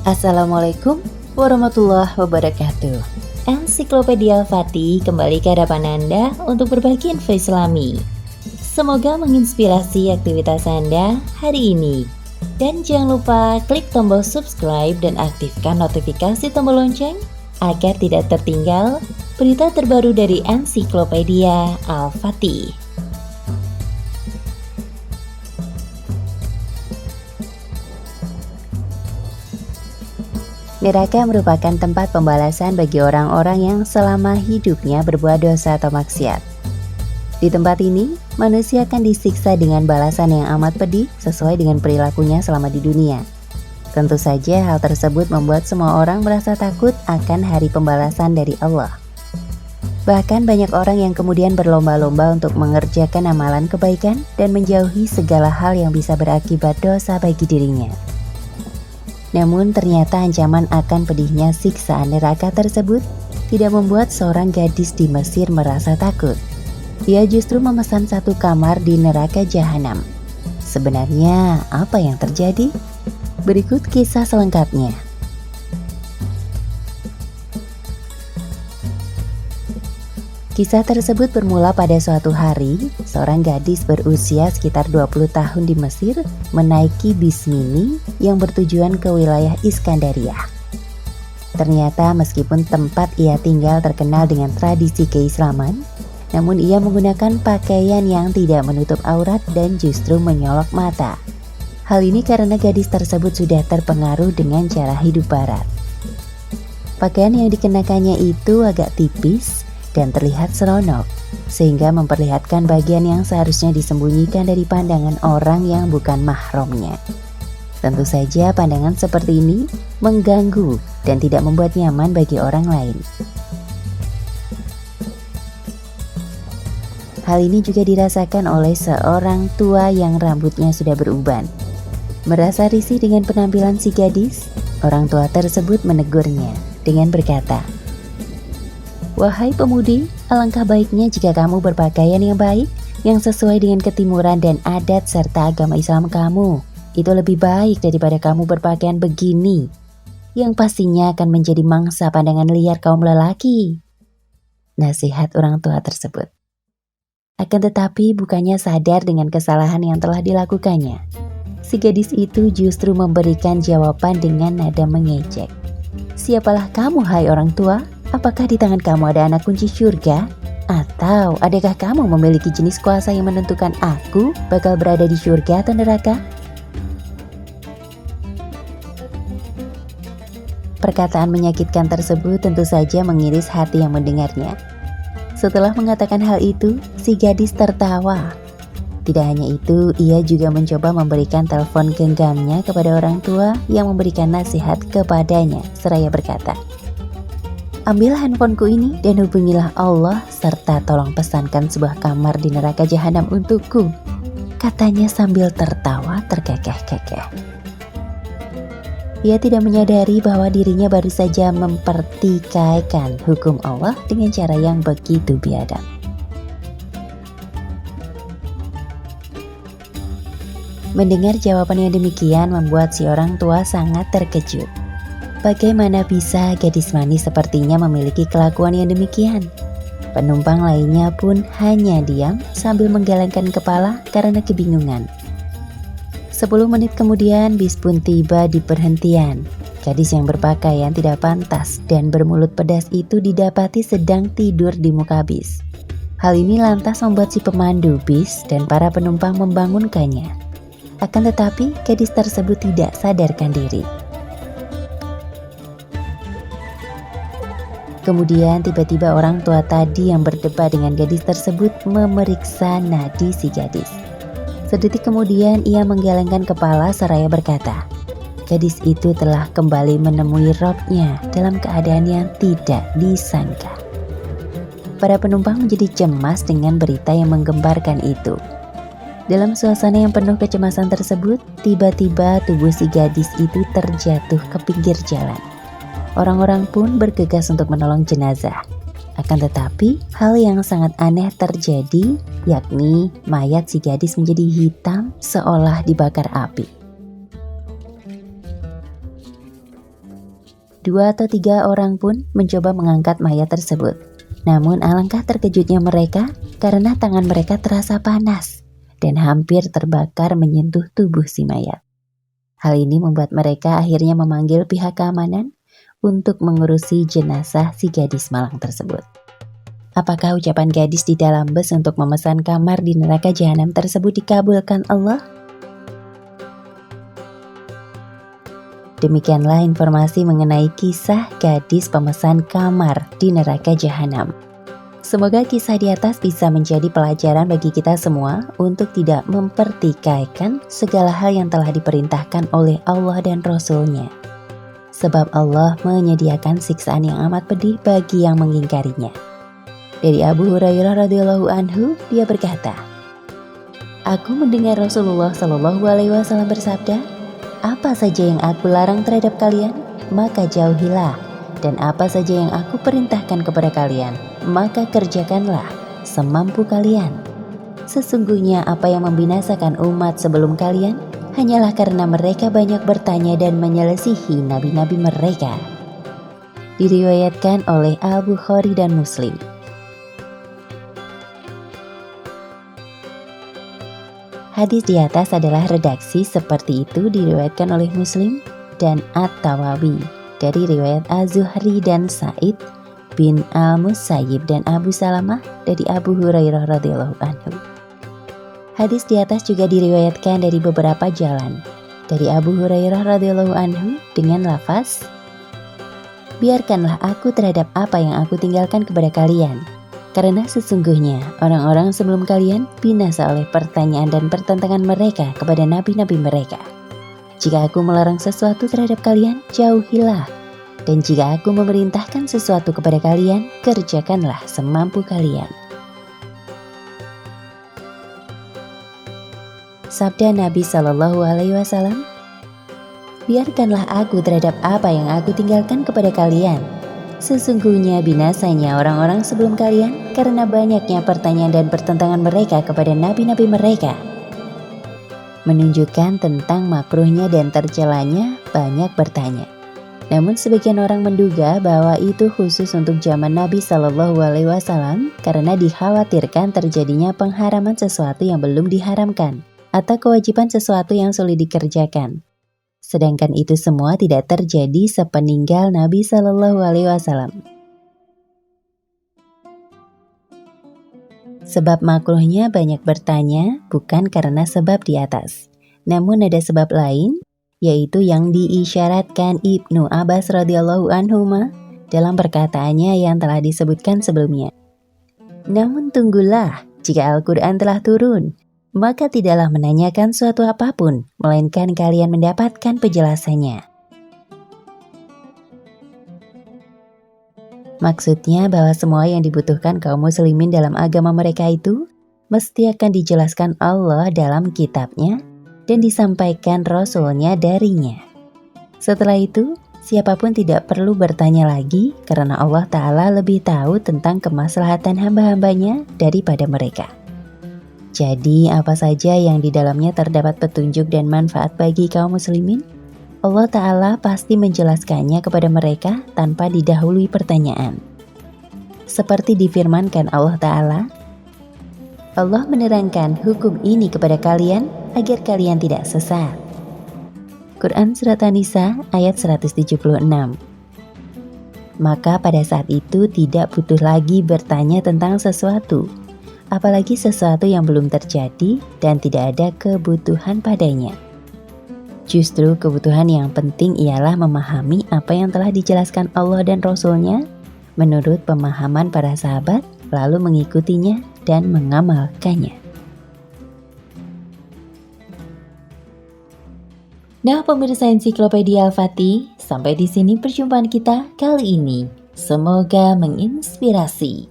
Assalamualaikum warahmatullahi wabarakatuh. Ensiklopedia Al-Fatih kembali ke hadapan Anda untuk berbagi info Islami. Semoga menginspirasi aktivitas Anda hari ini. Dan jangan lupa klik tombol subscribe dan aktifkan notifikasi tombol lonceng agar tidak tertinggal berita terbaru dari Ensiklopedia Al-Fatih. Neraka merupakan tempat pembalasan bagi orang-orang yang selama hidupnya berbuat dosa atau maksiat. Di tempat ini, manusia akan disiksa dengan balasan yang amat pedih sesuai dengan perilakunya selama di dunia. Tentu saja hal tersebut membuat semua orang merasa takut akan hari pembalasan dari Allah. Bahkan banyak orang yang kemudian berlomba-lomba untuk mengerjakan amalan kebaikan dan menjauhi segala hal yang bisa berakibat dosa bagi dirinya. Namun ternyata ancaman akan pedihnya siksaan neraka tersebut tidak membuat seorang gadis di Mesir merasa takut. Ia justru memesan satu kamar di neraka jahanam. Sebenarnya apa yang terjadi? Berikut kisah selengkapnya. Kisah tersebut bermula pada suatu hari, seorang gadis berusia sekitar 20 tahun di Mesir menaiki bis mini yang bertujuan ke wilayah Iskandaria. Ternyata meskipun tempat ia tinggal terkenal dengan tradisi keislaman, namun ia menggunakan pakaian yang tidak menutup aurat dan justru menyolok mata. Hal ini karena gadis tersebut sudah terpengaruh dengan cara hidup barat. Pakaian yang dikenakannya itu agak tipis dan terlihat seronok, sehingga memperlihatkan bagian yang seharusnya disembunyikan dari pandangan orang yang bukan mahramnya. Tentu saja pandangan seperti ini mengganggu dan tidak membuat nyaman bagi orang lain. Hal ini juga dirasakan oleh seorang tua yang rambutnya sudah beruban. Merasa risih dengan penampilan si gadis, orang tua tersebut menegurnya dengan berkata, "Wahai pemudi, alangkah baiknya jika kamu berpakaian yang baik, yang sesuai dengan ketimuran dan adat serta agama Islam kamu. Itu lebih baik daripada kamu berpakaian begini, yang pastinya akan menjadi mangsa pandangan liar kaum lelaki." Nasihat orang tua tersebut. Akan tetapi bukannya sadar dengan kesalahan yang telah dilakukannya. Si gadis itu justru memberikan jawaban dengan nada mengejek. "Siapalah kamu, hai orang tua? Apakah di tangan kamu ada anak kunci surga? Atau adakah kamu memiliki jenis kuasa yang menentukan aku bakal berada di surga atau neraka?" Perkataan menyakitkan tersebut tentu saja mengiris hati yang mendengarnya. Setelah mengatakan hal itu, si gadis tertawa. Tidak hanya itu, ia juga mencoba memberikan telepon genggamnya kepada orang tua yang memberikan nasihat kepadanya, seraya berkata, "Ambil handphoneku ini dan hubungilah Allah serta tolong pesankan sebuah kamar di neraka jahanam untukku," katanya sambil tertawa terkekeh-kekeh. Ia tidak menyadari bahwa dirinya baru saja mempertikaikan hukum Allah dengan cara yang begitu biadab. Mendengar jawaban yang demikian membuat si orang tua sangat terkejut. Bagaimana bisa gadis manis sepertinya memiliki kelakuan yang demikian? Penumpang lainnya pun hanya diam sambil menggelengkan kepala karena kebingungan. 10 menit kemudian bis pun tiba di perhentian. Gadis yang berpakaian tidak pantas dan bermulut pedas itu didapati sedang tidur di muka bis. Hal ini lantas membuat si pemandu bis dan para penumpang membangunkannya. Akan tetapi gadis tersebut tidak sadarkan diri. Kemudian tiba-tiba orang tua tadi yang berdebat dengan gadis tersebut memeriksa nadi si gadis. Sedetik kemudian ia menggelengkan kepala seraya berkata, gadis itu telah kembali menemui robnya dalam keadaan yang tidak disangka. Para penumpang menjadi cemas dengan berita yang menggemparkan itu. Dalam suasana yang penuh kecemasan tersebut, tiba-tiba tubuh si gadis itu terjatuh ke pinggir jalan. Orang-orang pun bergegas untuk menolong jenazah. Akan tetapi, hal yang sangat aneh terjadi, yakni mayat si gadis menjadi hitam seolah dibakar api. 2 atau 3 orang pun mencoba mengangkat mayat tersebut. Namun alangkah terkejutnya mereka karena tangan mereka terasa panas dan hampir terbakar menyentuh tubuh si mayat. Hal ini membuat mereka akhirnya memanggil pihak keamanan untuk mengurusi jenazah si gadis malang tersebut. Apakah ucapan gadis di dalam bus untuk memesan kamar di neraka jahanam tersebut dikabulkan Allah? Demikianlah informasi mengenai kisah gadis pemesan kamar di neraka jahanam. Semoga kisah di atas bisa menjadi pelajaran bagi kita semua untuk tidak mempertikaikan segala hal yang telah diperintahkan oleh Allah dan Rasul-Nya. Sebab Allah menyediakan siksaan yang amat pedih bagi yang mengingkarinya. Dari Abu Hurairah radhiyallahu anhu, dia berkata, "Aku mendengar Rasulullah Shallallahu alaihi wasallam bersabda, apa saja yang aku larang terhadap kalian, maka jauhilah. Dan apa saja yang aku perintahkan kepada kalian, maka kerjakanlah semampu kalian. Sesungguhnya apa yang membinasakan umat sebelum kalian, hanyalah karena mereka banyak bertanya dan menyelisihi nabi-nabi mereka." Diriwayatkan oleh Al-Bukhari dan Muslim. Hadis di atas adalah redaksi seperti itu diriwayatkan oleh Muslim dan At-Tawawi dari riwayat Az-Zuhri dan Sa'id bin Al-Musayyib dan Abu Salamah dari Abu Hurairah radhiyallahu anhu. Hadis di atas juga diriwayatkan dari beberapa jalan dari Abu Hurairah radhiyallahu anhu dengan lafaz, "Biarkanlah aku terhadap apa yang aku tinggalkan kepada kalian. Karena sesungguhnya orang-orang sebelum kalian binasa oleh pertanyaan dan pertentangan mereka kepada nabi-nabi mereka. Jika aku melarang sesuatu terhadap kalian, jauhilah. Dan jika aku memerintahkan sesuatu kepada kalian, kerjakanlah semampu kalian." Sabda Nabi Shallallahu alaihi wasallam, "Biarkanlah aku terhadap apa yang aku tinggalkan kepada kalian. Sesungguhnya binasanya orang-orang sebelum kalian karena banyaknya pertanyaan dan pertentangan mereka kepada nabi-nabi mereka." Menunjukkan tentang makruhnya dan tercelanya banyak bertanya. Namun sebagian orang menduga bahwa itu khusus untuk zaman Nabi Shallallahu alaihi wasallam karena dikhawatirkan terjadinya pengharaman sesuatu yang belum diharamkan atau kewajiban sesuatu yang sulit dikerjakan. Sedangkan itu semua tidak terjadi sepeninggal Nabi Shallallahu alaihi wasallam. Sebab makruhnya banyak bertanya bukan karena sebab di atas, namun ada sebab lain, yaitu yang diisyaratkan Ibnu Abbas radhiyallahu anhuma dalam perkataannya yang telah disebutkan sebelumnya. "Namun tunggulah, jika Al-Quran telah turun, maka tidaklah menanyakan suatu apapun, melainkan kalian mendapatkan penjelasannya." Maksudnya bahwa semua yang dibutuhkan kaum muslimin dalam agama mereka itu mesti akan dijelaskan Allah dalam kitabnya dan disampaikan Rasul-Nya darinya. Setelah itu, siapapun tidak perlu bertanya lagi karena Allah Ta'ala lebih tahu tentang kemaslahatan hamba-hambanya daripada mereka. Jadi apa saja yang di dalamnya terdapat petunjuk dan manfaat bagi kaum muslimin, Allah Ta'ala pasti menjelaskannya kepada mereka tanpa didahului pertanyaan. Seperti difirmankan Allah Ta'ala, "Allah menerangkan hukum ini kepada kalian agar kalian tidak sesat." Quran Surat An-Nisa ayat 176. Maka pada saat itu tidak butuh lagi bertanya tentang sesuatu, apalagi sesuatu yang belum terjadi dan tidak ada kebutuhan padanya. Justru kebutuhan yang penting ialah memahami apa yang telah dijelaskan Allah dan Rasul-Nya menurut pemahaman para sahabat, lalu mengikutinya dan mengamalkannya. Nah pemirsa Ensiklopedia Al-Fatih, sampai di sini perjumpaan kita kali ini. Semoga menginspirasi.